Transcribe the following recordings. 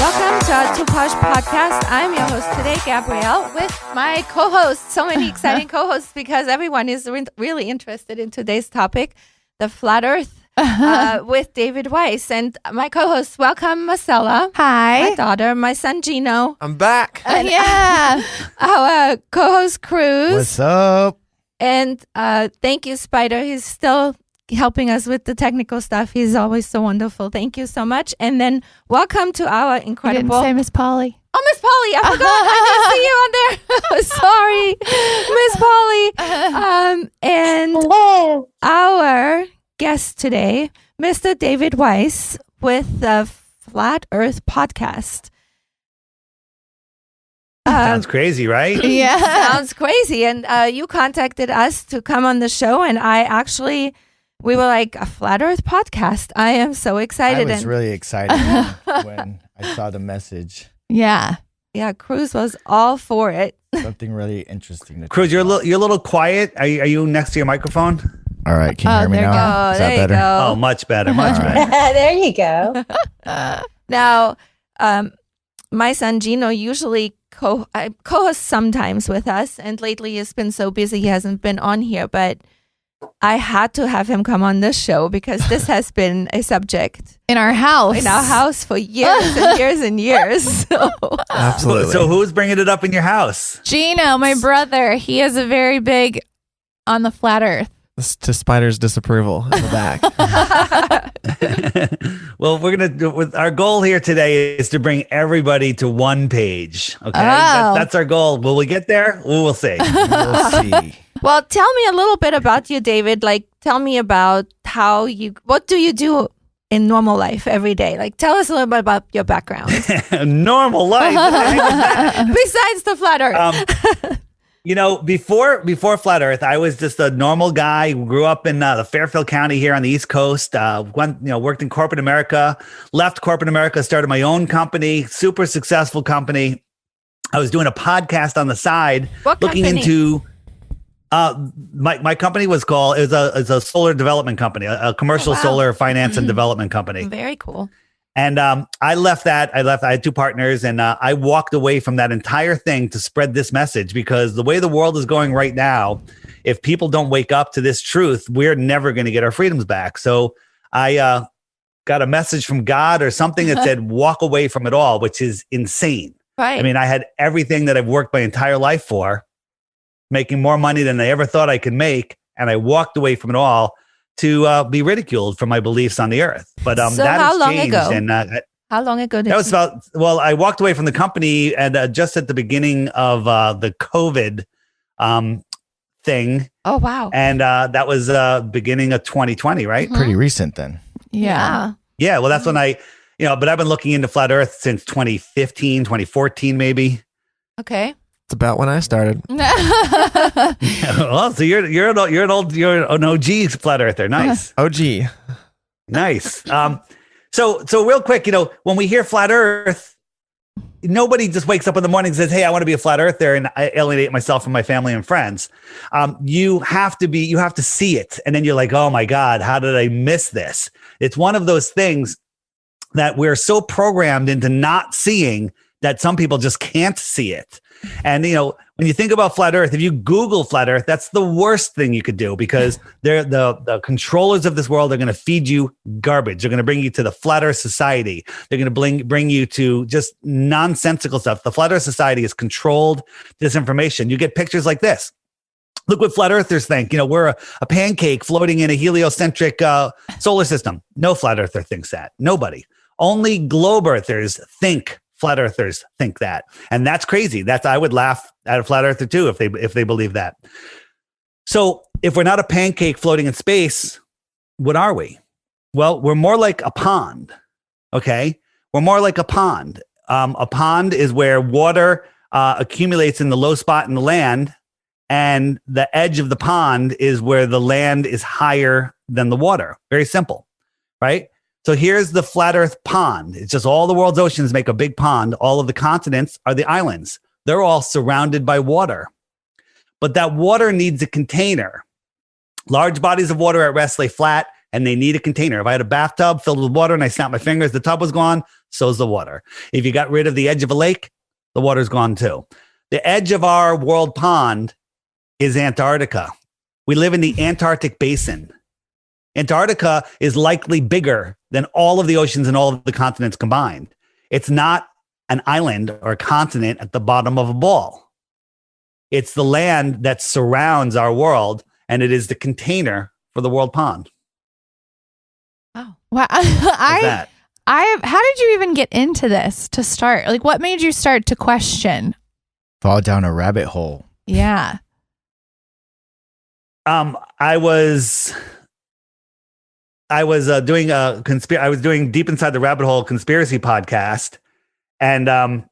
Welcome to our Posh podcast. I'm your host today, Gabrielle, with my co-hosts. So many exciting co-hosts because everyone is really interested in today's topic, the flat Earth, with David Weiss. And my co-hosts, welcome Marcella. Hi. My daughter, my son Gino. I'm back. Yeah. Our co-host Cruz. What's up? And thank you, Spider. He's still helping us with the technical stuff. He's always so wonderful. Thank you so much. And then welcome to our incredible... You didn't say Miss Polly. Oh, Miss Polly. I forgot. I didn't see you on there. Sorry, Miss Polly. And Hello. our guest today, Mr. David Weiss with the Flat Earth Podcast. Sounds crazy, right? Yeah. Sounds crazy. And you contacted us to come on the show, and we were like, a Flat Earth Podcast. I am so excited. I was really excited when I saw the message. Yeah. Yeah, Cruz was all for it. Something really interesting. Cruz, you're a little quiet. Are you next to your microphone? All right, can you hear me there you now? Oh, Is there that you better? go. Oh, much better, much better. There you go. Now, my son Gino usually co-hosts sometimes with us, and lately he's been so busy he hasn't been on here, but I had to have him come on this show because this has been a subject In our house. for years and years and years. So, Absolutely. So who's bringing it up in your house? Gino, my brother, he is a very big on the flat Earth. To Spider's disapproval in the back. Well, we're gonna do with our goal here today is to bring everybody to one page. Okay, Oh. that's our goal. Will we get there? We'll see. We'll see. well, tell me a little bit about you, David. Like, tell me about what do you do in normal life every day? Like, tell us a little bit about your background. Normal life. What the heck is that? Besides the flat Earth. Before Flat Earth, I was just a normal guy who grew up in the Fairfield County here on the East Coast. Worked in corporate America, left corporate America, started my own company, super successful company. I was doing a podcast on the side, What looking company? into. My company was called. It's a solar development company, a commercial wow. solar finance and development company. Very cool. And I left that. I had two partners, and I walked away from that entire thing to spread this message because the way the world is going right now, if people don't wake up to this truth, we're never going to get our freedoms back. So I got a message from God or something that said, walk away from it all, which is insane. Right. I mean, I had everything that I've worked my entire life for, making more money than I ever thought I could make. And I walked away from it all to be ridiculed for my beliefs on the earth. But So that how has long changed. ago? And How long ago did that was I walked away from the company and just at the beginning of the COVID thing. Oh, wow. And that was beginning of 2020, right? Pretty recent then. Yeah. Yeah. Well, that's when but I've been looking into flat earth since 2015, 2014, maybe. Okay. It's about when I started. Well, so you're an OG flat earther. Nice. Oh, gee. Nice. So real quick, when we hear flat earth, nobody just wakes up in the morning and says, hey, I want to be a flat earther and I alienate myself from my family and friends. You have to see it. And then you're like, oh my God, how did I miss this? It's one of those things that we're so programmed into not seeing that some people just can't see it. And, when you think about flat earth, if you Google flat earth, that's the worst thing you could do because they're the controllers of this world are going to feed you garbage. They're going to bring you to the flat earth society. They're going to bring you to just nonsensical stuff. The flat earth society is controlled disinformation. You get pictures like this. Look what flat earthers think. We're a pancake floating in a heliocentric solar system. No flat earther thinks that. Nobody. Only globe earthers think flat earthers think that. And that's crazy. I would laugh at a flat earther too if they believe that. So if we're not a pancake floating in space, what are we? Well, we're more like a pond. Okay. We're more like a pond. A pond is where water accumulates in the low spot in the land, and the edge of the pond is where the land is higher than the water. Very simple, right? So here's the flat earth pond. It's just all the world's oceans make a big pond. All of the continents are the islands. They're all surrounded by water. But that water needs a container. Large bodies of water at rest lay flat. and they need a container. If I had a bathtub filled with water and I snapped my fingers, the tub was gone, so's the water. If you got rid of the edge of a lake, the water's gone too. The edge of our world pond is Antarctica. We live in the Antarctic basin. Antarctica is likely bigger than all of the oceans and all of the continents combined. It's not an island or a continent at the bottom of a ball. It's the land that surrounds our world, and it is the container for the world pond. Oh, wow. That. How did you even get into this to start? Like, what made you start to question? Fall down a rabbit hole. Yeah. I was doing I was doing Deep Inside the Rabbit Hole conspiracy podcast, and I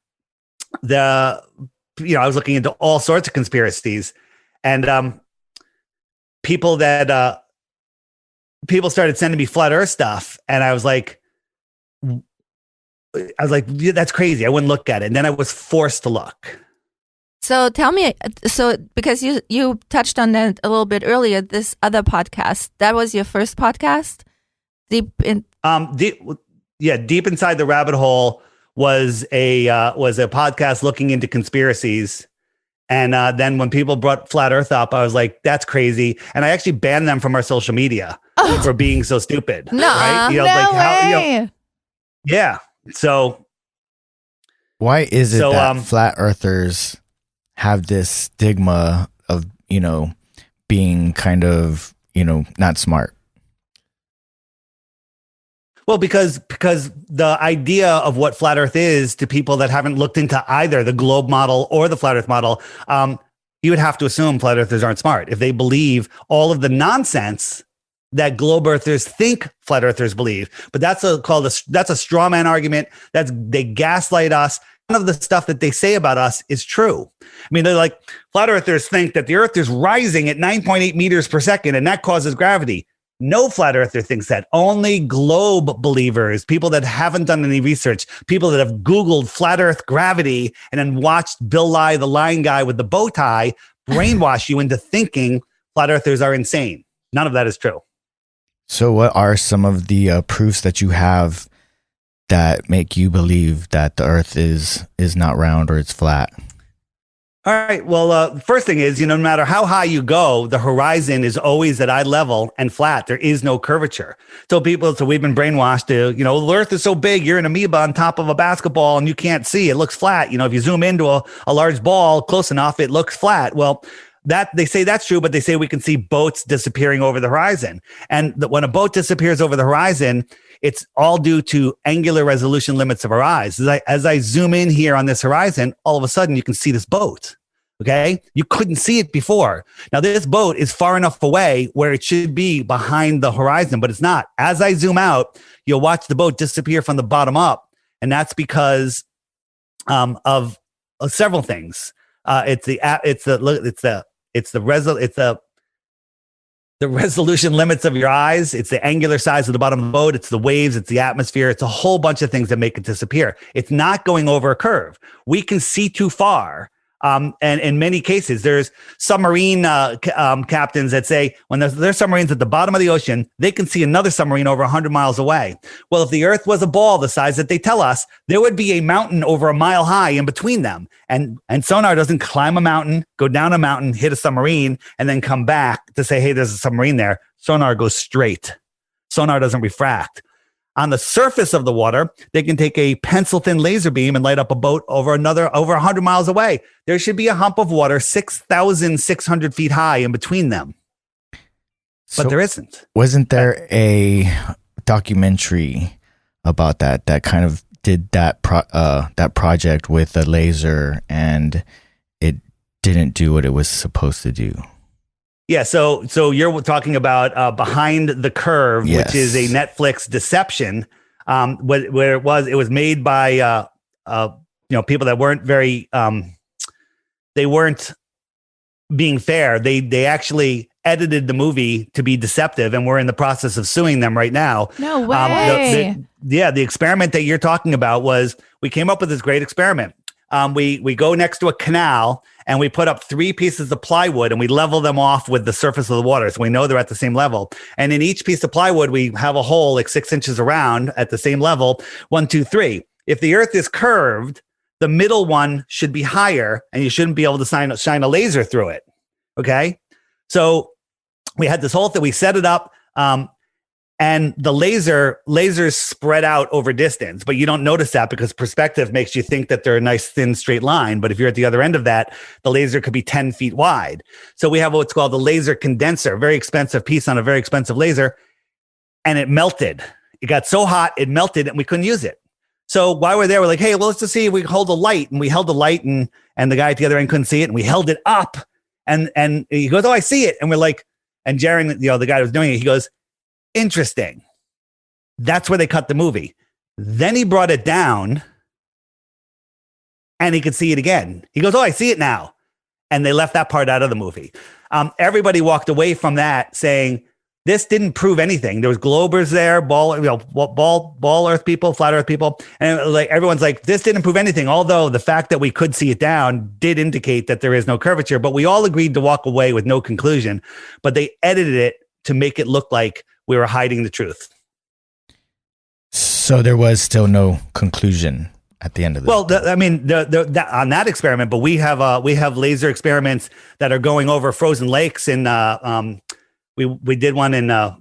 was looking into all sorts of conspiracies, and people started sending me flat Earth stuff, and I was like, yeah, that's crazy. I wouldn't look at it, and then I was forced to look. So tell me, because you touched on that a little bit earlier, this other podcast, that was your first podcast? Deep Inside the Rabbit Hole was a podcast looking into conspiracies. And then when people brought flat Earth up, I was like, that's crazy. And I actually banned them from our social media for being so stupid. No, right? way. Yeah. So why is it that flat earthers have this stigma of, being kind of, not smart? Well, because the idea of what flat Earth is to people that haven't looked into either the globe model or the flat Earth model, you would have to assume flat Earthers aren't smart if they believe all of the nonsense that globe Earthers think flat Earthers believe. But that's a straw man argument. They gaslight us. None of the stuff that they say about us is true. I mean, they're like, flat Earthers think that the Earth is rising at 9.8 meters per second, and that causes gravity. No flat Earther thinks that. Only globe believers, people that haven't done any research, people that have Googled flat Earth gravity and then watched Bill Nye, the lying guy with the bow tie, brainwash you into thinking flat Earthers are insane. None of that is true. So what are some of the proofs that you have that make you believe that the Earth is not round or it's flat? All right. Well, the first thing is, no matter how high you go, the horizon is always at eye level and flat. There is no curvature. So we've been brainwashed to, the Earth is so big, you're an amoeba on top of a basketball and you can't see. It looks flat. If you zoom into a large ball close enough, it looks flat. Well, that they say that's true, but they say we can see boats disappearing over the horizon. And when a boat disappears over the horizon, it's all due to angular resolution limits of our eyes. As I zoom in here on this horizon, all of a sudden you can see this boat. Okay. You couldn't see it before. Now this boat is far enough away where it should be behind the horizon, but it's not. As I zoom out, you'll watch the boat disappear from the bottom up. And that's because of several things. It's the resolution limits of your eyes. It's the angular size of the bottom of the boat. It's the waves. It's the atmosphere. It's a whole bunch of things that make it disappear. It's not going over a curve. We can see too far. And in many cases, there's submarine captains that say when there's submarines at the bottom of the ocean, they can see another submarine over 100 miles away. Well, if the Earth was a ball the size that they tell us, there would be a mountain over a mile high in between them. And sonar doesn't climb a mountain, go down a mountain, hit a submarine, and then come back to say, hey, there's a submarine there. Sonar goes straight. Sonar doesn't refract. On the surface of the water, they can take a pencil-thin laser beam and light up a boat over 100 miles away. There should be a hump of water 6,600 feet high in between them. But there isn't. Wasn't there a documentary about that kind of did that project with a laser and it didn't do what it was supposed to do? Yeah, so you're talking about Behind the Curve, yes, which is a Netflix deception. Where it was made by people that weren't very they weren't being fair. They actually edited the movie to be deceptive, and we're in the process of suing them right now. No way. The experiment that you're talking about was we came up with this great experiment. we go next to a canal and we put up 3 pieces of plywood and we level them off with the surface of the water. So we know they're at the same level. And in each piece of plywood, we have a hole like 6 inches around at the same level, 1, 2, 3. If the earth is curved, the middle one should be higher and you shouldn't be able to shine a laser through it. Okay. So we had this whole thing, we set it up. And the lasers spread out over distance, but you don't notice that because perspective makes you think that they're a nice thin straight line. But if you're at the other end of that, the laser could be 10 feet wide. So we have what's called the laser condenser, very expensive piece on a very expensive laser. And it melted. It got so hot, it melted and we couldn't use it. So while we're there, we're like, hey, well, let's just see if we can hold a light. And we held the light and the guy at the other end couldn't see it. And we held it up and he goes, oh, I see it. And we're like, and Jaron, the guy who was doing it, he goes, interesting. That's where they cut the movie. Then he brought it down and he could see it again. He goes, oh, I see it now. And they left that part out of the movie. Everybody walked away from that saying, this didn't prove anything. There was globers there, ball earth people, flat earth people. And like everyone's like, this didn't prove anything. Although the fact that we could see it down did indicate that there is no curvature, but we all agreed to walk away with no conclusion, but they edited it to make it look like we were hiding the truth. So there was still no conclusion at the end of this. Well, on that experiment, but we have laser experiments that are going over frozen lakes. And we did one in I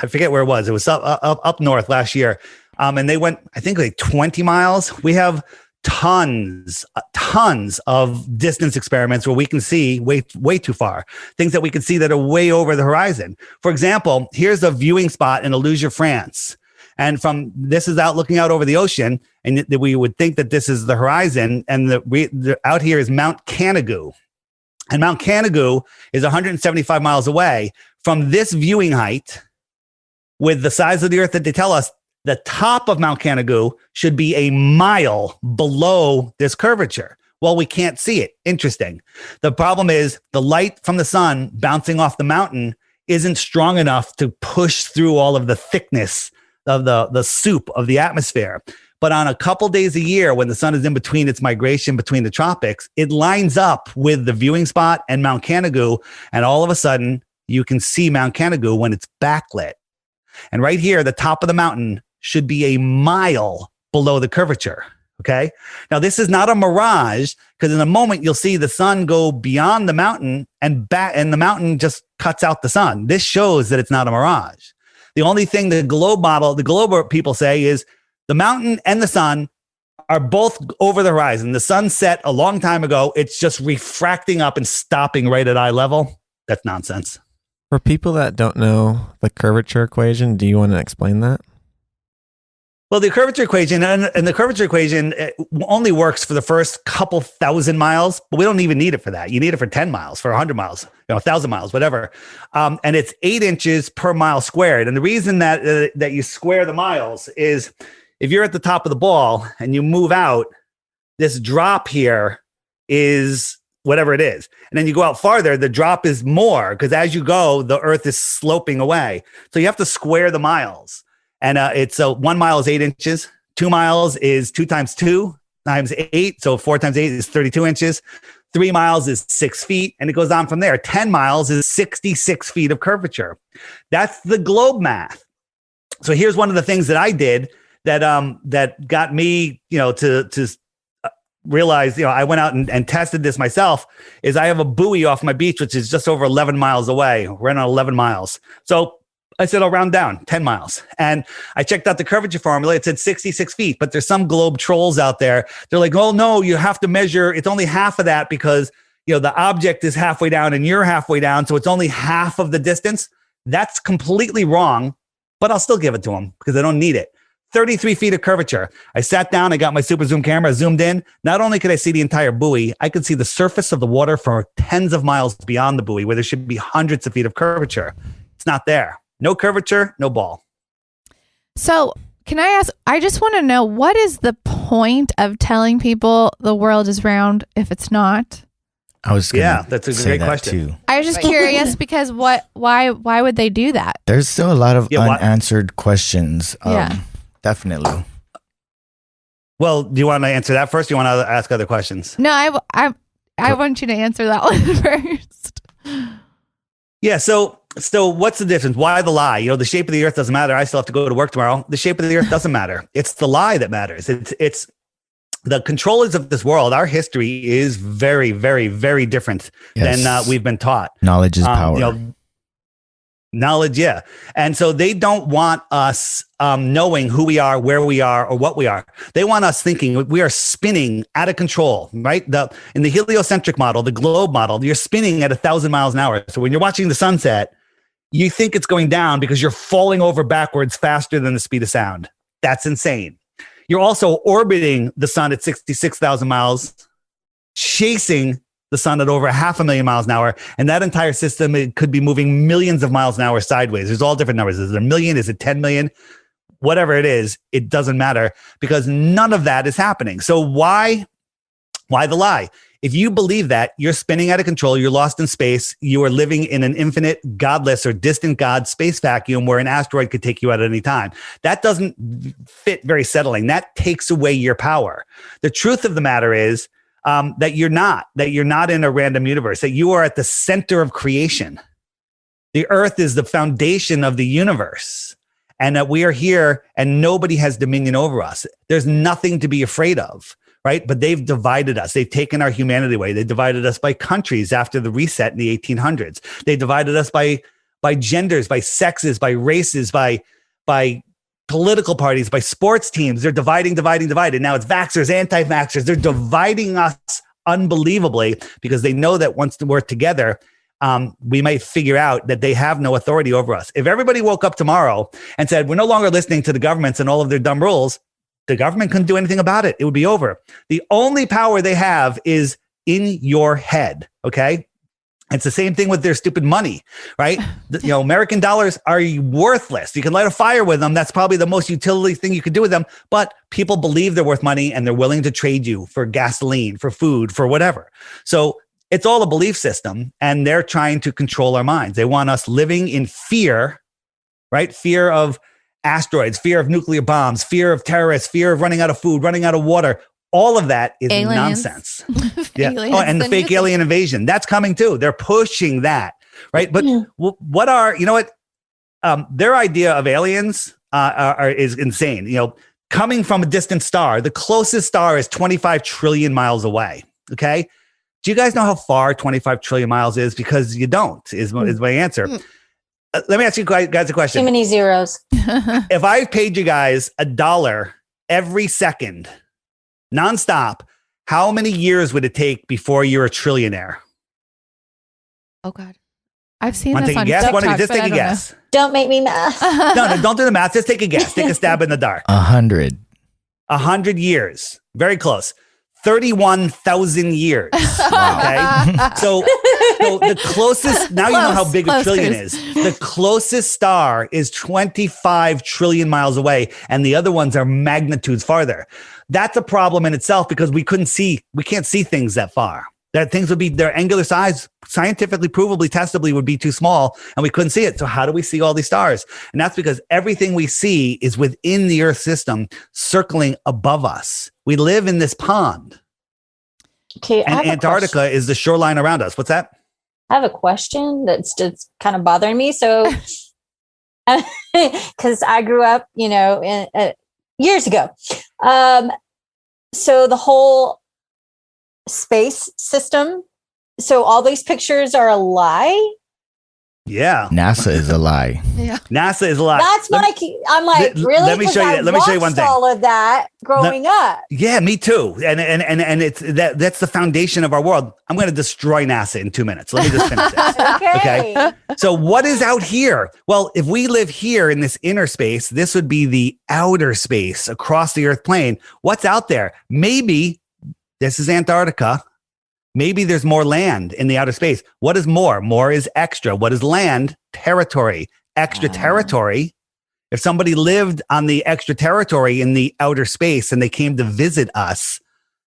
forget where it was. It was up north last year, and they went I think like 20 miles. We have tons of distance experiments where we can see way too far, things that we can see that are way over the horizon. For example, here's a viewing spot in Illusion, France. And this is looking out over the ocean, and we would think that this is the horizon. And out here is Mount Canigou. And Mount Canigou is 175 miles away. From this viewing height, with the size of the earth that they tell us, the top of Mount Canigou should be a mile below this curvature. Well, we can't see it. Interesting. The problem is the light from the sun bouncing off the mountain isn't strong enough to push through all of the thickness of the soup of the atmosphere. But on a couple days a year, when the sun is in between its migration between the tropics, it lines up with the viewing spot and Mount Canigou. And all of a sudden, you can see Mount Canigou when it's backlit. And right here, the top of the mountain should be a mile below the curvature. Okay. Now, this is not a mirage, because in a moment you'll see the sun go beyond the mountain and the mountain just cuts out the sun. This shows that it's not a mirage. The only thing the globe people say is the mountain and the sun are both over the horizon. The sun set a long time ago. It's just refracting up and stopping right at eye level. That's nonsense. For people that don't know the curvature equation, do you want to explain that? Well, the curvature equation and the curvature equation only works for the first couple thousand miles, but we don't even need it for that. You need it for 10 miles, for 100 miles, 1,000 miles, whatever. And it's 8 inches per mile squared. And the reason that you square the miles is if you're at the top of the ball and you move out, this drop here is whatever it is. And then you go out farther, the drop is more, because as you go, the earth is sloping away. So you have to square the miles. And it's 1 mile is 8 inches. 2 miles is 2 times 2 times 8. So 4 times 8 is 32 inches. 3 miles is 6 feet. And it goes on from there. 10 miles is 66 feet of curvature. That's the globe math. So here's one of the things that I did that got me, to realize, I went out and tested this myself, is I have a buoy off my beach, which is just over 11 miles away. We're on 11 miles. So I said, I'll round down 10 miles. And I checked out the curvature formula. It said 66 feet, but there's some globe trolls out there. They're like, oh no, you have to measure. It's only half of that because, the object is halfway down and you're halfway down. So it's only half of the distance. That's completely wrong, but I'll still give it to them because I don't need it. 33 feet of curvature. I sat down, I got my super zoom camera, zoomed in. Not only could I see the entire buoy, I could see the surface of the water for tens of miles beyond the buoy, where there should be hundreds of feet of curvature. It's not there. No curvature, no ball. So can I ask, I just want to know, what is the point of telling people the world is round if it's not? I was that's a great question. Too. I was just curious because why would they do that? There's still a lot of unanswered questions. Yeah. Definitely. Well, do you want to answer that first? Or do you want to ask other questions? No, I want you to answer that one first. Yeah. So what's the difference? Why the lie? The shape of the earth doesn't matter. I still have to go to work tomorrow. The shape of the earth doesn't matter. It's the lie that matters. It's the controllers of this world. Our history is very, very, very different than we've been taught. Knowledge is power. Knowledge, yeah. And so they don't want us knowing who we are, where we are, or what we are. They want us thinking we are spinning out of control, right? In the heliocentric model, the globe model, you're spinning at 1,000 miles an hour. So when you're watching the sunset, you think it's going down because you're falling over backwards faster than the speed of sound. That's insane. You're also orbiting the sun at 66,000 miles, chasing the sun at over 500,000 miles an hour. And that entire system, it could be moving millions of miles an hour sideways. There's all different numbers. Is it 1 million? Is it 10 million? Whatever it is, it doesn't matter because none of that is happening. So why the lie? If you believe that, you're spinning out of control, you're lost in space, you are living in an infinite, godless, or distant God space vacuum where an asteroid could take you out at any time. That doesn't fit very settling. That takes away your power. The truth of the matter is, that you're not in a random universe, that you are at the center of creation. The earth is the foundation of the universe, and that we are here and nobody has dominion over us. There's nothing to be afraid of, right? But they've divided us. They've taken our humanity away. They divided us by countries after the reset in the 1800s. They divided us by genders, by sexes, by races, by political parties, by sports teams. They're dividing. Now it's vaxxers, anti-vaxxers. They're dividing us unbelievably because they know that once we're together, we might figure out that they have no authority over us. If everybody woke up tomorrow and said, we're no longer listening to the governments and all of their dumb rules, the government couldn't do anything about it. It would be over. The only power they have is in your head. Okay. It's the same thing with their stupid money, right? American dollars are worthless. You can light a fire with them. That's probably the most utility thing you could do with them. But people believe they're worth money and they're willing to trade you for gasoline, for food, for whatever. So it's all a belief system and they're trying to control our minds. They want us living in fear, right? Fear of asteroids, fear of nuclear bombs, fear of terrorists, fear of running out of food, running out of water. All of that is nonsense. Yeah. Oh, and the fake alien invasion. That's coming too. They're pushing that, right? But their idea of aliens is insane. Coming from a distant star, the closest star is 25 trillion miles away. Okay. Do you guys know how far 25 trillion miles is? Because you don't, is my answer. Let me ask you guys a question. Too many zeros. If I paid you guys $1 every second, nonstop, how many years would it take before you're a trillionaire? Oh God, I've seen Want this to on take a guess? TikTok, Just take a guess. Don't make me math. No, don't do the math. Just take a guess. Take a stab in the dark. 100. 100 years. Very close. 31,000 years. Okay. So the closest, now you know how big a trillion is. The closest star is 25 trillion miles away, and the other ones are magnitudes farther. That's a problem in itself because we can't see things that far. That things would be, their angular size, scientifically, provably, testably, would be too small, and we couldn't see it. So how do we see all these stars? And that's because everything we see is within the Earth system, circling above us. We live in this pond. Okay, and Antarctica is the shoreline around us. What's that? I have a question that's just kind of bothering me. So, because I grew up, years ago. So the whole space system. So all these pictures are a lie. Yeah. NASA is a lie. Yeah. NASA is a lie. That's I'm like, really? Let me show you. Let me show you one thing. All of that growing up. Yeah, me too. And it's that's the foundation of our world. I'm going to destroy NASA in 2 minutes. Let me just finish this. Okay. So what is out here? Well, if we live here in this inner space, this would be the outer space across the Earth plane. What's out there? Maybe this is Antarctica. Maybe there's more land in the outer space. What is more? More is extra. What is land? Territory. Extra territory. If somebody lived on the extra territory in the outer space and they came to visit us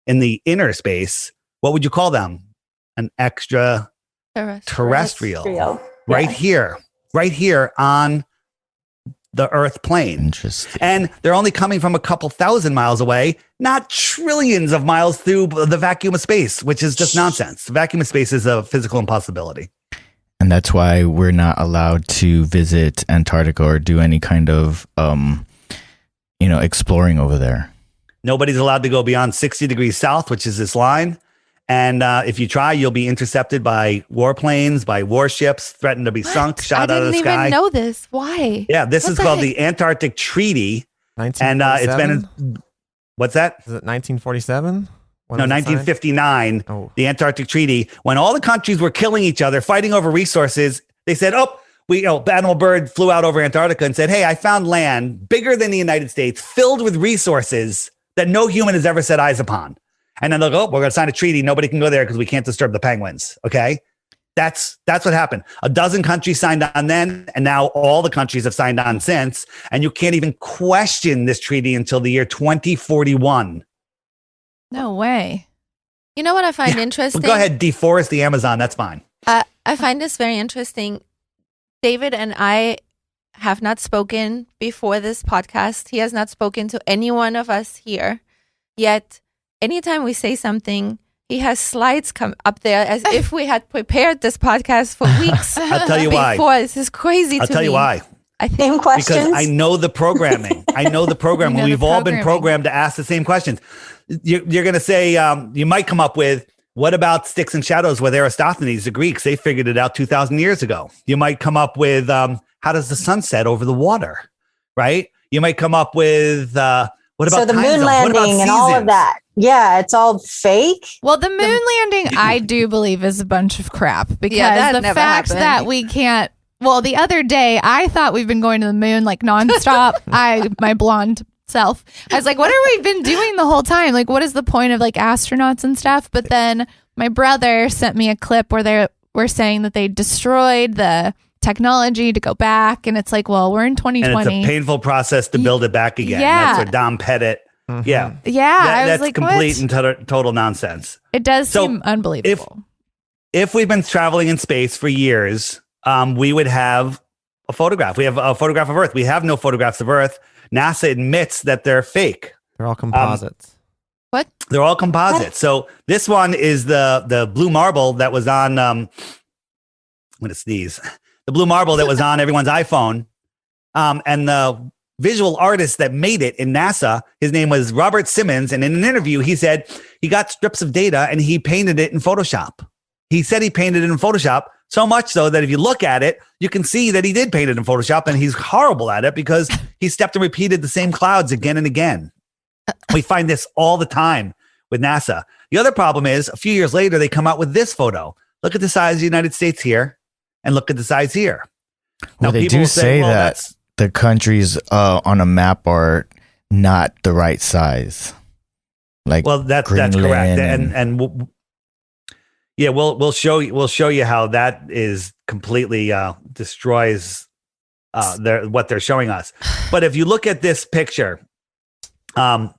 in the inner space, what would you call them? An extra terrestrial. Right here on the Earth plane. Interesting. And they're only coming from a couple thousand miles away, not trillions of miles through the vacuum of space, which is just nonsense. The vacuum of space is a physical impossibility. And that's why we're not allowed to visit Antarctica or do any kind of, exploring over there. Nobody's allowed to go beyond 60 degrees south, which is this line. And if you try, you'll be intercepted by warplanes, by warships, threatened to be sunk, shot out of the sky. I didn't even know this. Why? Yeah, this is called the Antarctic Treaty. And it's been, what's that? Is it 1947? No, 1959, the Antarctic Treaty, when all the countries were killing each other, fighting over resources. They said, Admiral Byrd flew out over Antarctica and said, hey, I found land bigger than the United States, filled with resources that no human has ever set eyes upon. And then they'll go, we're going to sign a treaty. Nobody can go there because we can't disturb the penguins. Okay. That's what happened. A dozen countries signed on then, and now all the countries have signed on since. And you can't even question this treaty until the year 2041. No way. You know what I find interesting? Well, go ahead, deforest the Amazon. That's fine. I find this very interesting. David and I have not spoken before this podcast. He has not spoken to any one of us here. Yet, anytime we say something, he has slides come up there as if we had prepared this podcast for weeks. I'll tell you why. This is crazy to me. I'll tell you why. Same questions. Because I know the programming. We've all been programmed to ask the same questions. You're going to say, you might come up with, what about sticks and shadows with Aristophanes, the Greeks? They figured it out 2,000 years ago. You might come up with, how does the sun set over the water? Right? You might come up with, what about the moon landing and all of that? Yeah, it's all fake. Well, the moon landing, I do believe, is a bunch of crap because the fact that we can't. Well, the other day, I thought we've been going to the moon like nonstop. My blonde self, I was like, what have we been doing the whole time? Like, what is the point of like astronauts and stuff? But then my brother sent me a clip where they were saying that they destroyed the technology to go back. And it's like, well, we're in 2020. And it's a painful process to build it back again. Yeah. That's what Dom Pettit. Mm-hmm. Yeah. Yeah. That's like, complete and total nonsense. It does seem unbelievable. If we've been traveling in space for years, we would have a photograph. We have a photograph of Earth. We have no photographs of Earth. NASA admits that they're fake. They're all composites. What? They're all composites. So this one is the blue marble that was on, I'm going to sneeze. The blue marble that was on everyone's iPhone. And the visual artist that made it in NASA, his name was Robert Simmons. And in an interview, he said he got strips of data and he painted it in Photoshop. He said he painted it in Photoshop, so much so that if you look at it, you can see that he did paint it in Photoshop, and he's horrible at it because he stepped and repeated the same clouds again and again. We find this all the time with NASA. The other problem is a few years later, they come out with this photo. Look at the size of the United States here and look at the size here. Well, they do say that the countries on a map are not the right size. Like, well, that's correct. And yeah, we'll show you how that is completely destroys what they're showing us. But if you look at this picture, as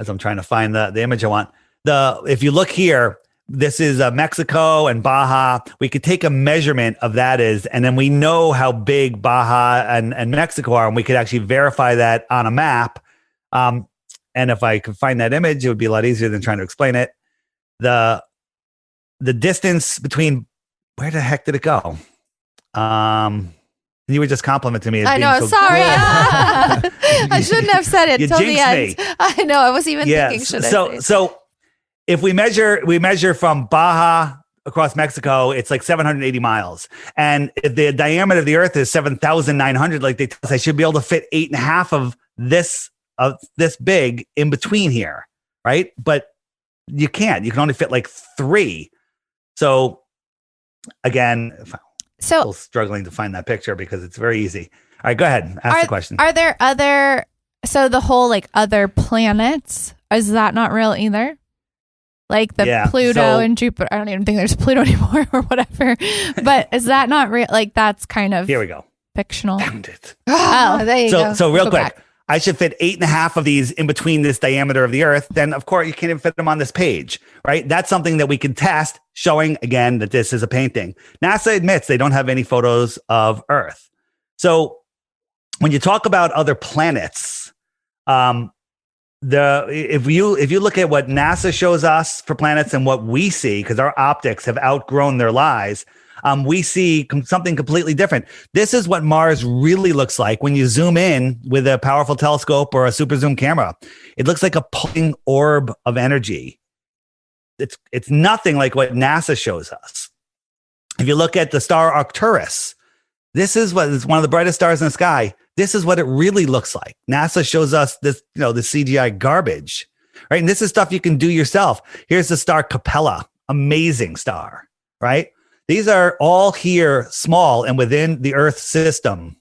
I'm trying to find the image I want, if you look here, this is Mexico and Baja. We could take a measurement of that and then we know how big Baja and Mexico are, and we could actually verify that on a map. And if I could find that image, it would be a lot easier than trying to explain it. The distance between, where the heck did it go? You were just complimenting me. I know. Sorry. I shouldn't have said it till the end. Me. I know. I was even thinking, should I say it? So if we measure from Baja across Mexico, it's like 780 miles. And if the diameter of the Earth is 7,900, like they tell us, I should be able to fit 8.5 of this big in between here, right? But you can't. You can only fit like 3. So again, still struggling to find that picture because it's very easy. All right, go ahead. Ask the question. Are there the whole like other planets? Is that not real either? Like Pluto and Jupiter. I don't even think there's Pluto anymore or whatever. But is that not real? Like that's kind of here we go. Fictional. Found it. Oh, there you go. So real go quick. Back. I should fit 8.5 of these in between this diameter of the Earth. Then, of course, you can't even fit them on this page, right? That's something that we can test, showing, again, that this is a painting. NASA admits they don't have any photos of Earth. So when you talk about other planets, if you look at what NASA shows us for planets and what we see, because our optics have outgrown their lies, we see something completely different. This is what Mars really looks like when you zoom in with a powerful telescope or a super zoom camera. It looks like a pulsing orb of energy. It's nothing like what NASA shows us. If you look at the star Arcturus, this is what is one of the brightest stars in the sky. This is what it really looks like. NASA shows us this, the CGI garbage, right? And this is stuff you can do yourself. Here's the star Capella, amazing star, right? These are all here, small and within the Earth system.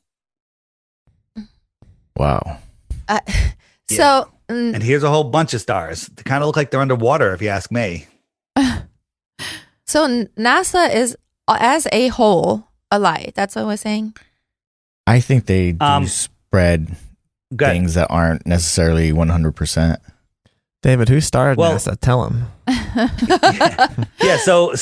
Wow. So, and here's a whole bunch of stars. They kind of look like they're underwater, if you ask me. So NASA is, as a whole, a lie. That's what we're saying. I think they do spread things that aren't necessarily 100%. David, who started NASA? Tell him. Yeah, so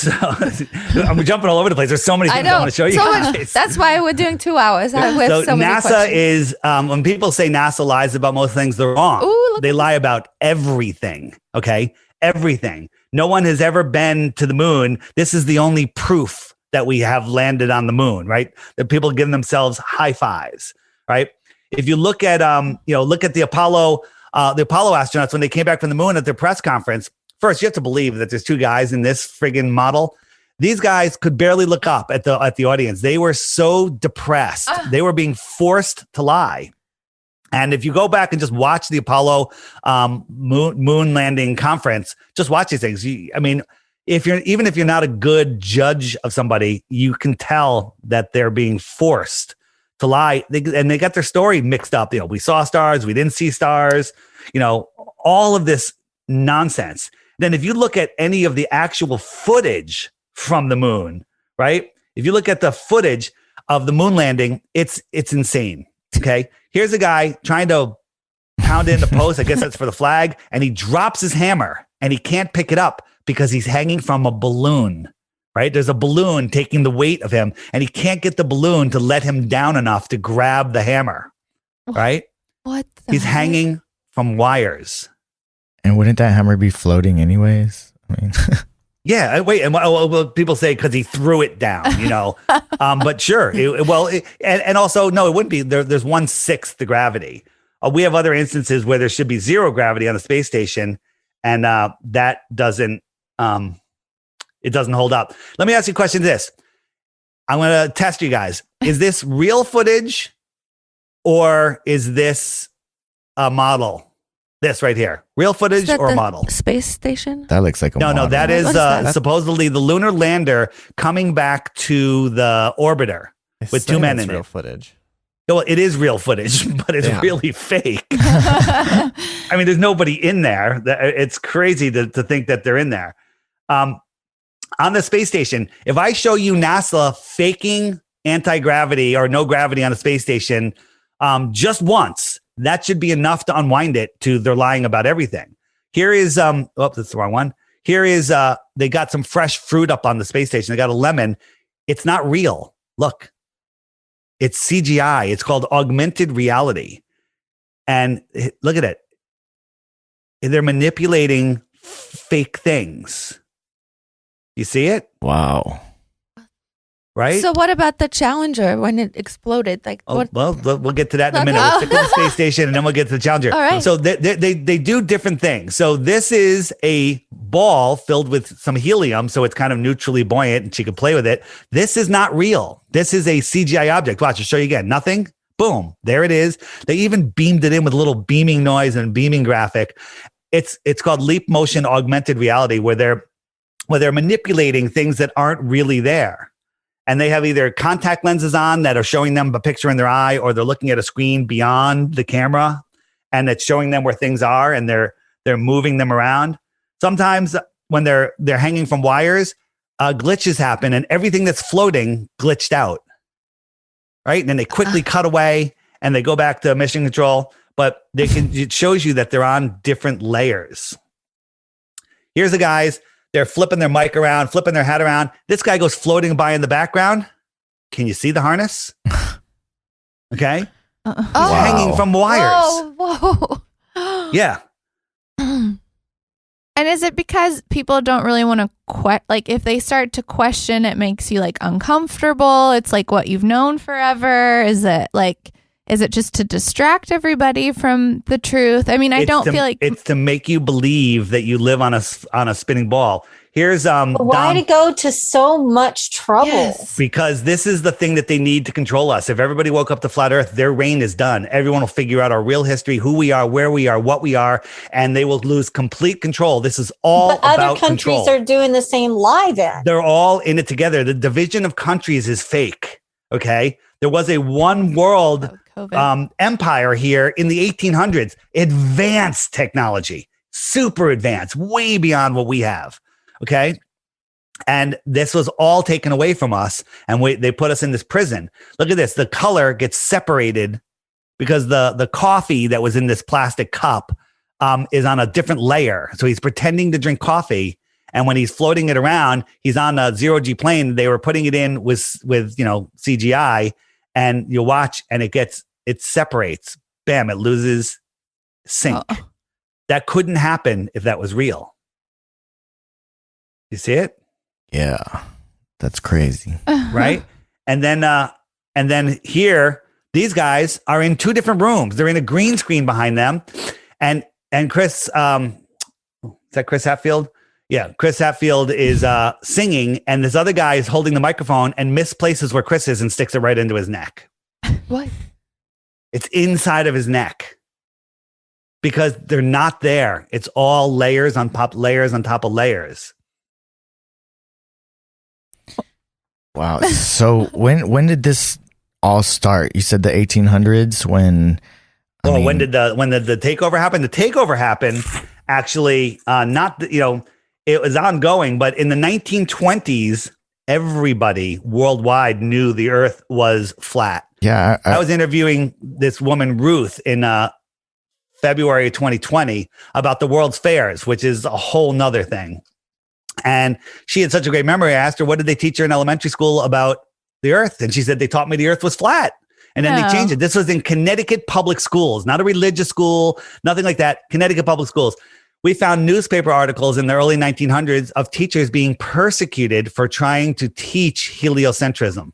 I'm jumping all over the place. There's so many things I want to show you guys. That's why we're doing 2 hours. So NASA is, when people say NASA lies about most things, they're wrong. Ooh, they lie about everything, okay? Everything. No one has ever been to the moon. This is the only proof that we have landed on the moon, right? That people give themselves high fives, right? If you look at, look at the Apollo astronauts when they came back from the moon at their press conference. First, you have to believe that there's 2 guys in this friggin' model. These guys could barely look up at the audience. They were so depressed. They were being forced to lie. And if you go back and just watch the Apollo moon landing conference, just watch these things. Even if you're not a good judge of somebody, you can tell that they're being forced to lie. They got their story mixed up. We saw stars, we didn't see stars, all of this nonsense. Then if you look at any of the actual footage from the moon, right? If you look at the footage of the moon landing, it's insane. Okay. Here's a guy trying to pound in the post. I guess that's for the flag. And he drops his hammer and he can't pick it up because he's hanging from a balloon, right? There's a balloon taking the weight of him and he can't get the balloon to let him down enough to grab the hammer, right? What? He's hanging from wires. And wouldn't that hammer be floating anyways? I mean, yeah. Wait, and people say because he threw it down, but sure. And also, no, it wouldn't be. There's 1/6 the gravity. We have other instances where there should be 0 gravity on the space station, and that doesn't. It doesn't hold up. Let me ask you a question. I'm going to test you guys. Is this real footage, or is this a model? This right here, real footage or a model? Space station? That looks like a model. No, that is supposedly the lunar lander coming back to the orbiter with 2 men in real it. Footage. Well, it is real footage, but it's really fake. There's nobody in there. It's crazy to think that they're in there. On the space station, if I show you NASA faking anti-gravity or no gravity on the space station just once, that should be enough to unwind it to they're lying about everything. Here is, that's the wrong one. Here is, they got some fresh fruit up on the space station. They got a lemon. It's not real. Look, it's CGI. It's called augmented reality. And look at it. They're manipulating fake things. You see it? Wow. Right? So what about the Challenger when it exploded? Well, we'll get to that in a minute. We'll stick with the space station and then we'll get to the Challenger. All right. So they do different things. So this is a ball filled with some helium, so it's kind of neutrally buoyant and she can play with it. This is not real. This is a CGI object. Watch, I'll show you again. Nothing. Boom. There it is. They even beamed it in with a little beaming noise and beaming graphic. It's called leap motion augmented reality, where they're manipulating things that aren't really there. And they have either contact lenses on that are showing them a picture in their eye, or they're looking at a screen beyond the camera and it's showing them where things are, and they're moving them around. Sometimes when they're hanging from wires, glitches happen and everything that's floating glitched out. Right? And then they quickly cut away and they go back to mission control, but it shows you that they're on different layers. Here's the guys. They're flipping their mic around, flipping their hat around. This guy goes floating by in the background. Can you see the harness? Okay. hanging from wires. Whoa. Yeah. And is it because people don't really want to like if they start to question, it makes you like uncomfortable? It's like what you've known forever. Is it just to distract everybody from the truth? I mean, I don't feel like it's to make you believe that you live on a spinning ball. Here's why to go to so much trouble? Yes. Because this is the thing that they need to control us. If everybody woke up to flat Earth, their reign is done. Everyone will figure out our real history, who we are, where we are, what we are, and they will lose complete control. This is all about other countries control. are doing the same lie then. They're all in it together. The division of countries is fake. Okay. There was a one world empire here in the 1800s, advanced technology, super advanced, way beyond what we have. Okay. And this was all taken away from us. And they put us in this prison. Look at this. The color gets separated because the coffee that was in this plastic cup is on a different layer. So he's pretending to drink coffee. And when he's floating it around, he's on a zero-G plane. They were putting it in with CGI, and you watch and it separates. Bam, it loses sync. Oh. That couldn't happen if that was real. You see it? Yeah. That's crazy. Right? And then here, these guys are in two different rooms. They're in a green screen behind them. And Chris, is that Chris Hatfield? Yeah, Chris Hatfield is singing, and this other guy is holding the microphone and misplaces where Chris is and sticks it right into his neck. What? It's inside of his neck because they're not there. It's all layers on top of layers. Wow. So when did this all start? You said the 1800s. When did the takeover happen? The takeover happened actually it was ongoing, but in the 1920s, everybody worldwide knew the Earth was flat. Yeah. I was interviewing this woman, Ruth, in February of 2020 about the World's Fairs, which is a whole nother thing. And she had such a great memory. I asked her, what did they teach her in elementary school about the Earth? And she said, they taught me the Earth was flat. And then they changed it. This was in Connecticut public schools, not a religious school, nothing like that. Connecticut public schools. We found newspaper articles in the early 1900s of teachers being persecuted for trying to teach heliocentrism.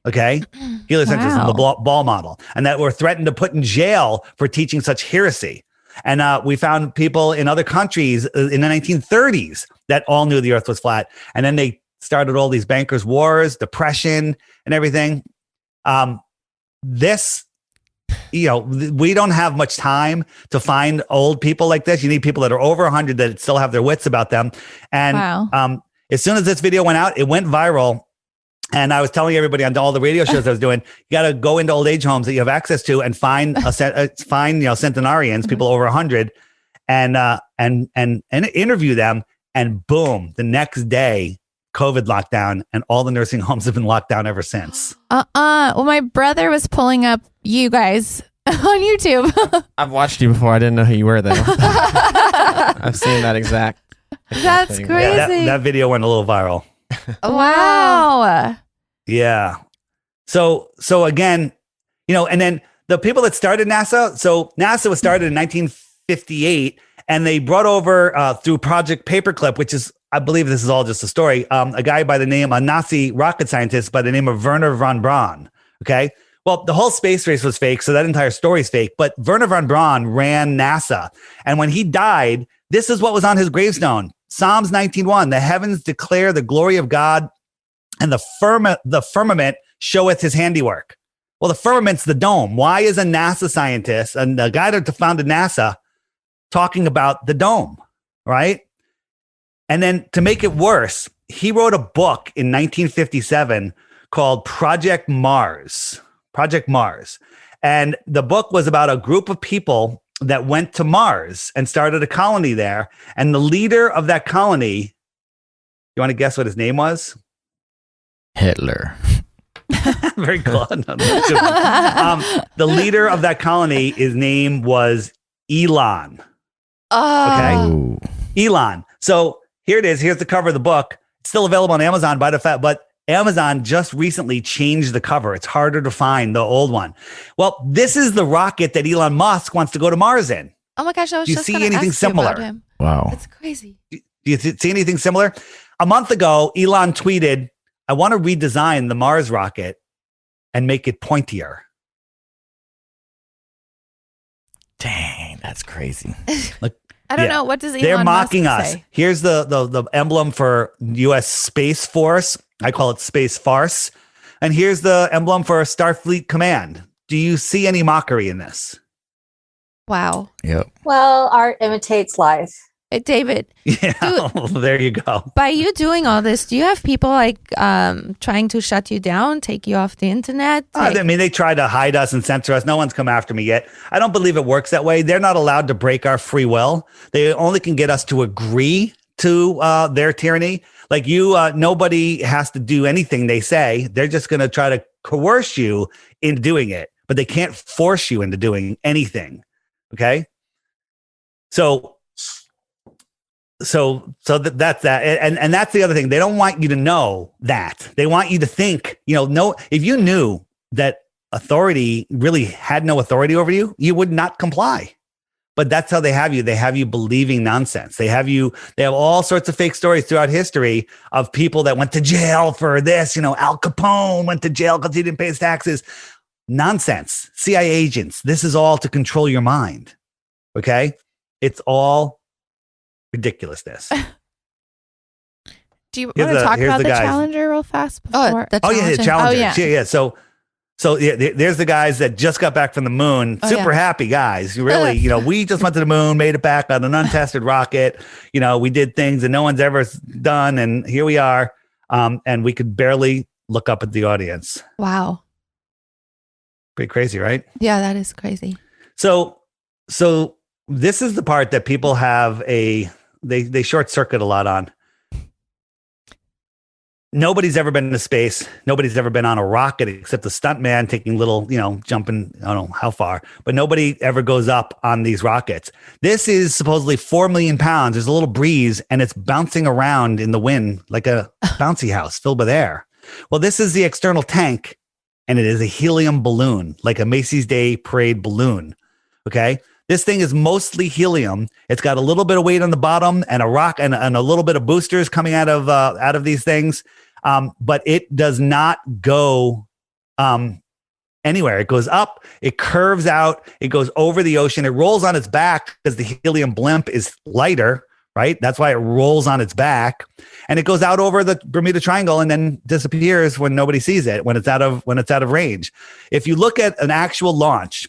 Okay? Heliocentrism, the ball model. And that were threatened to put in jail for teaching such heresy. And we found people in other countries in the 1930s that all knew the Earth was flat. And then they started all these bankers' wars, depression, and everything. We don't have much time to find old people like this. You need people that are over 100 that still have their wits about them. And as soon as this video went out, it went viral. And I was telling everybody on all the radio shows I was doing, you got to go into old age homes that you have access to and find centenarians, people over 100, and interview them. And boom, the next day, COVID lockdown, and all the nursing homes have been locked down ever since. Well, my brother was pulling up you guys on YouTube. I've watched you before. I didn't know who you were, though. I've seen that exact That's thing. crazy. Yeah, that video went a little viral. Wow. Yeah. So again, and then the people that started NASA. So NASA was started in 1958, and they brought over through Project Paperclip, which is, I believe this is all just a story. A guy by the name, a Nazi rocket scientist by the name of Werner von Braun. Okay. Well, the whole space race was fake, so that entire story is fake. But Werner von Braun ran NASA, and when he died, this is what was on his gravestone: Psalms 19:1. The heavens declare the glory of God, and the firmament showeth his handiwork. Well, the firmament's the dome. Why is a NASA scientist and the guy that founded NASA talking about the dome, right? And then to make it worse, he wrote a book in 1957 called Project Mars. Project Mars. And the book was about a group of people that went to Mars and started a colony there. And the leader of that colony, you want to guess what his name was? Hitler. Very close. No, the leader of that colony, his name was Elon. Okay. Ooh. Elon. So here it is. Here's the cover of the book. It's still available on Amazon but Amazon just recently changed the cover. It's harder to find the old one. Well, this is the rocket that Elon Musk wants to go to Mars in. Oh my gosh, I was Do you just see gonna anything ask you similar? about him. Wow. It's crazy. Do you see anything similar? A month ago, Elon tweeted, I want to redesign the Mars rocket and make it pointier. Dang, that's crazy. I don't know. What does Elon They're mocking Musk us. say? Here's the emblem for U.S. Space Force. I call it Space Farce. And here's the emblem for Starfleet Command. Do you see any mockery in this? Wow. Yep. Well, art imitates life. Hey, David, Yeah, there you go. by you doing all this, do you have people like trying to shut you down, take you off the internet? I mean, they try to hide us and censor us. No one's come after me yet. I don't believe it works that way. They're not allowed to break our free will. They only can get us to agree to their tyranny. Like nobody has to do anything they say. They're just going to try to coerce you into doing it, but they can't force you into doing anything. Okay. That's that. And that's the other thing. They don't want you to know that. They want you to think, if you knew that authority really had no authority over you, you would not comply. But that's how they have you. They have you believing nonsense. They have all sorts of fake stories throughout history of people that went to jail for this. Al Capone went to jail because he didn't pay his taxes. Nonsense. CIA agents. This is all to control your mind. Okay. It's all ridiculousness. Do you want to talk about the Challenger real fast before? The Challenger. Yeah. So there's the guys that just got back from the moon. Super happy guys. Really, we just went to the moon, made it back on an untested rocket. We did things that no one's ever done. And here we are. And we could barely look up at the audience. Wow. Pretty crazy, right? Yeah, that is crazy. So this is the part that people have they short circuit a lot on. Nobody's ever been into space. Nobody's ever been on a rocket except the stuntman taking little, jumping, I don't know how far, but nobody ever goes up on these rockets. This is supposedly 4 million pounds. There's a little breeze and it's bouncing around in the wind like a bouncy house filled with air. Well, this is the external tank and it is a helium balloon, like a Macy's Day Parade balloon. Okay. This thing is mostly helium. It's got a little bit of weight on the bottom and a rock and a little bit of boosters coming out of these things. But it does not go anywhere. It goes up, it curves out, it goes over the ocean, it rolls on its back because the helium blimp is lighter, right? That's why it rolls on its back, and it goes out over the Bermuda Triangle and then disappears when nobody sees it, when it's out of range. If you look at an actual launch,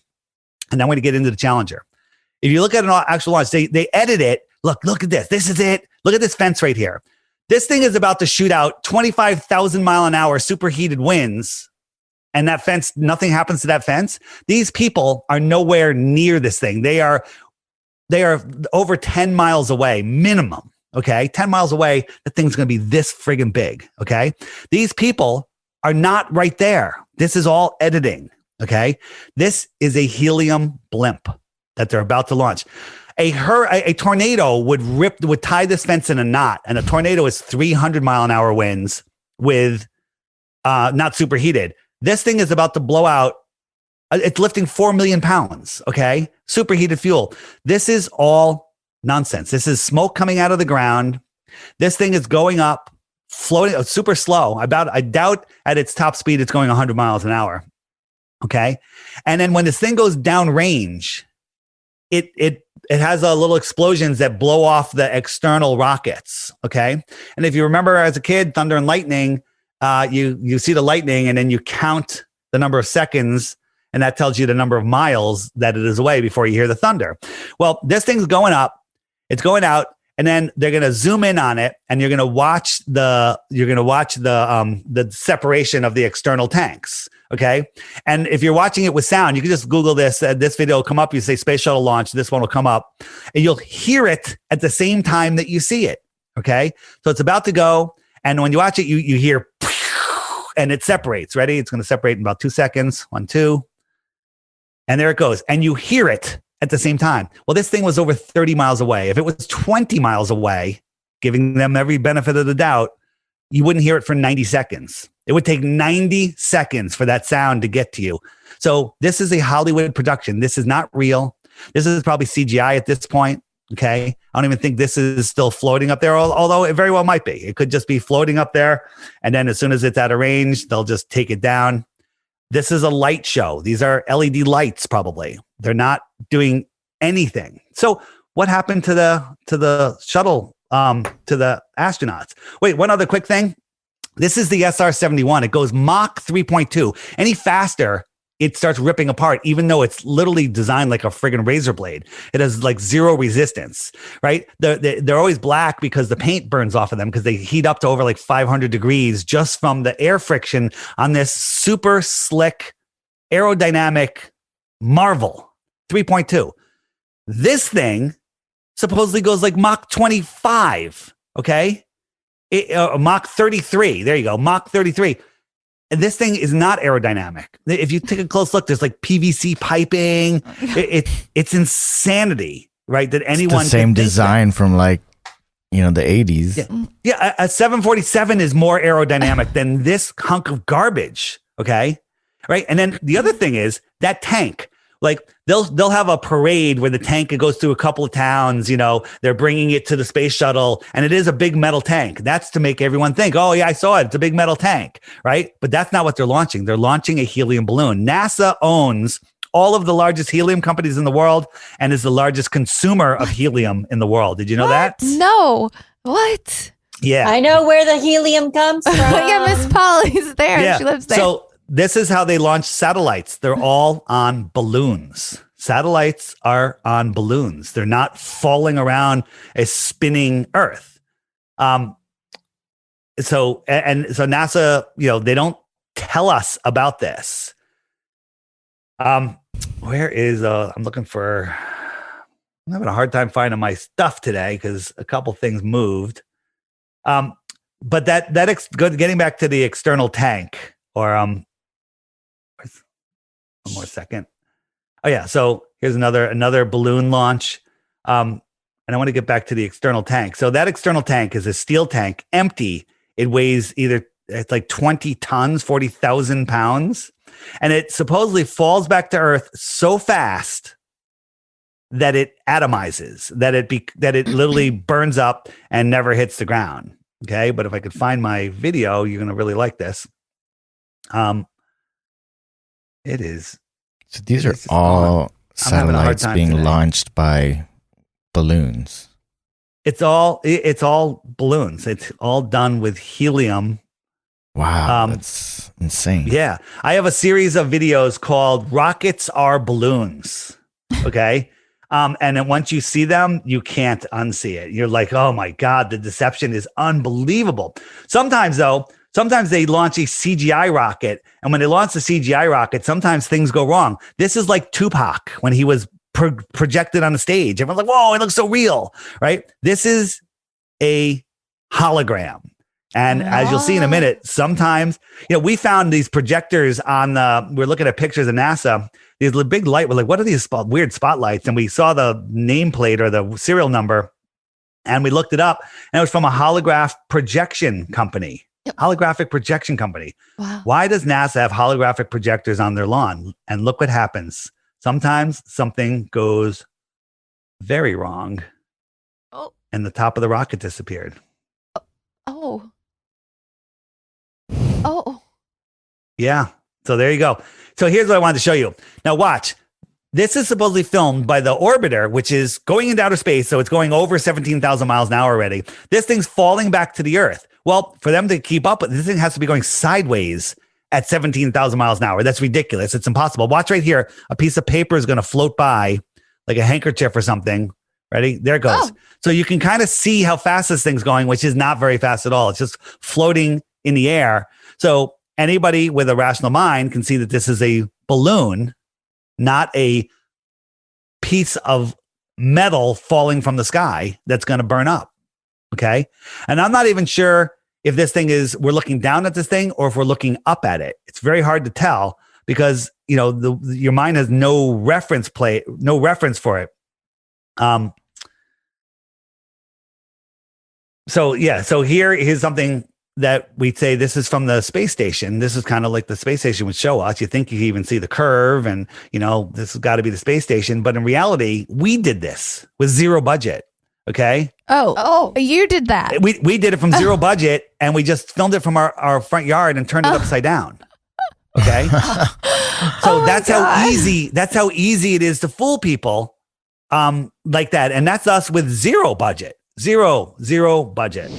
and I'm going to get into the Challenger. If you look at an actual launch, they edit it. Look at this. This is it. Look at this fence right here. This thing is about to shoot out 25,000 mile an hour superheated winds. And that fence, nothing happens to that fence. These people are nowhere near this thing. They are over 10 miles away, minimum. Okay. 10 miles away. The thing's going to be this friggin' big. Okay. These people are not right there. This is all editing. Okay. This is a helium blimp that they're about to launch. A tornado would tie this fence in a knot, and a tornado is 300 mile an hour winds with not superheated. This thing is about to blow out. It's lifting 4 million pounds. Okay. Superheated fuel. This is all nonsense. This is smoke coming out of the ground. This thing is going up, floating super slow. I doubt at its top speed, it's going 100 miles an hour. Okay. And then when this thing goes down range, it has a little explosions that blow off the external rockets. Okay. And if you remember as a kid, thunder and lightning, you see the lightning and then you count the number of seconds, and that tells you the number of miles that it is away before you hear the thunder. Well, this thing's going up, it's going out, and then they're going to zoom in on it, and you're going to watch the separation of the external tanks. Okay. And if you're watching it with sound, you can just Google this. This video will come up. You say space shuttle launch. This one will come up, and you'll hear it at the same time that you see it. Okay. So it's about to go. And when you watch it, you hear, and it separates. Ready? It's going to separate in about 2 seconds. 1, 2. And there it goes. And you hear it at the same time. Well, this thing was over 30 miles away. If it was 20 miles away, giving them every benefit of the doubt, you wouldn't hear it for 90 seconds. It would take 90 seconds for that sound to get to you. So this is a Hollywood production. This is not real. This is probably CGI at this point. Okay. I don't even think this is still floating up there, although it very well might be. It could just be floating up there. And then as soon as it's out of range, they'll just take it down. This is a light show. These are LED lights, probably. They're not doing anything. So what happened to the shuttle, to the astronauts? Wait, one other quick thing. This is the SR-71. It goes Mach 3.2. Any faster, it starts ripping apart, even though it's literally designed like a friggin' razor blade. It has like zero resistance, right? They're always black because the paint burns off of them because they heat up to over like 500 degrees just from the air friction on this super slick aerodynamic marvel 3.2. This thing supposedly goes like Mach 25, okay? Mach 33. There you go, Mach 33. And this thing is not aerodynamic. If you take a close look, there's like PVC piping. It's insanity, right? That anyone it's the same design from like, the 80s. Yeah, a 747 is more aerodynamic than this hunk of garbage, okay? Right? And then the other thing is that tank. Like they'll have a parade where the tank goes through a couple of towns, they're bringing it to the space shuttle and it is a big metal tank. That's to make everyone think, oh yeah, I saw it. It's a big metal tank, right? But that's not what they're launching. They're launching a helium balloon. NASA owns all of the largest helium companies in the world and is the largest consumer of helium in the world. Did you know that? No. What? Yeah. I know where the helium comes from. Yeah, Miss Polly's there. Yeah. She lives there. So this is how they launch satellites. They're all on balloons. Satellites are on balloons. They're not falling around a spinning Earth. So NASA, they don't tell us about this. Where is I'm having a hard time finding my stuff today because a couple things moved. But getting back to the external tank or one more second. Oh yeah. So here's another balloon launch. And I want to get back to the external tank. So that external tank is a steel tank, empty. It weighs it's like 20 tons, 40,000 pounds. And it supposedly falls back to Earth so fast that it atomizes, that it literally burns up and never hits the ground. Okay. But if I could find my video, you're going to really like this. It is. So these are all satellites being launched by balloons. It's all balloons. It's all done with helium. Wow, that's insane. Yeah. I have a series of videos called Rockets Are Balloons. Okay. And then once you see them, you can't unsee it. You're like, oh my God, the deception is unbelievable. Sometimes they launch a CGI rocket. And when they launch the CGI rocket, sometimes things go wrong. This is like Tupac when he was projected on the stage. Everyone's like, whoa, it looks so real, right? This is a hologram. And as you'll see in a minute, sometimes, we found these projectors we're looking at pictures of NASA, these big light, we're like, what are these weird spotlights? And we saw the nameplate or the serial number and we looked it up and it was from a holographic projection company. Wow. Why does NASA have holographic projectors on their lawn? And look what happens. Sometimes something goes very wrong. Oh. And the top of the rocket disappeared. Oh. Yeah. So there you go. So here's what I wanted to show you. Now watch. This is supposedly filmed by the orbiter, which is going into outer space. So it's going over 17,000 miles an hour already. This thing's falling back to the Earth. Well, for them to keep up with this thing has to be going sideways at 17,000 miles an hour. That's ridiculous. It's impossible. Watch right here. A piece of paper is going to float by like a handkerchief or something. Ready? There it goes. Oh. So you can kind of see how fast this thing's going, which is not very fast at all. It's just floating in the air. So anybody with a rational mind can see that this is a balloon, not a piece of metal falling from the sky that's going to burn up. Okay. And I'm not even sure if this thing we're looking down at this thing or if we're looking up at it. It's very hard to tell because, your mind has no reference for it. So here's something that we'd say this is from the space station. This is kind of like the space station would show us. You think you even see the curve and, this has got to be the space station. But in reality, we did this with zero budget. Okay. Oh, you did that. We did it from zero budget, and we just filmed it from our front yard and turned it upside down. Okay. So that's how easy it is to fool people like that. And that's us with zero budget. Zero budget.